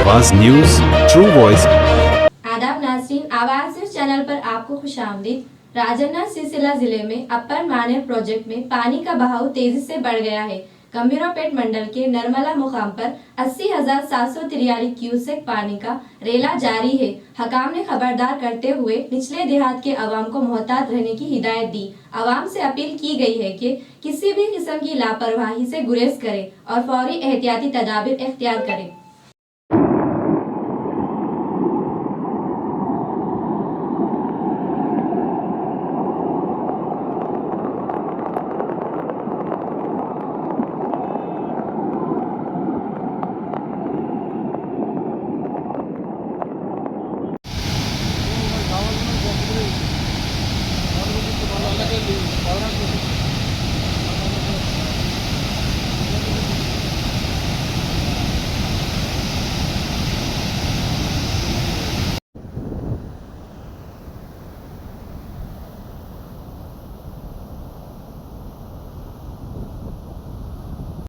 आवाज news true voice. आदाब नाज़रीन, आवाज न्यूज चैनल पर आपको खुशामदीद। राजन्ना सिलसिला जिले में अपर मानेर प्रोजेक्ट में पानी का बहाव तेजी से बढ़ गया है। गंभीरापेट मंडल के नरमला मुकाम पर 80,743 क्यूसेक पानी का रेला जारी है। हकाम ने खबरदार करते हुए निचले देहात के अवाम को मोहतात रहने की हिदायत दी। अवाम से अपील की गई है कि किसी भी किस्म की लापरवाही से गुरेज करें और फौरी एहतियाती तदाबीर इख्तियार करें।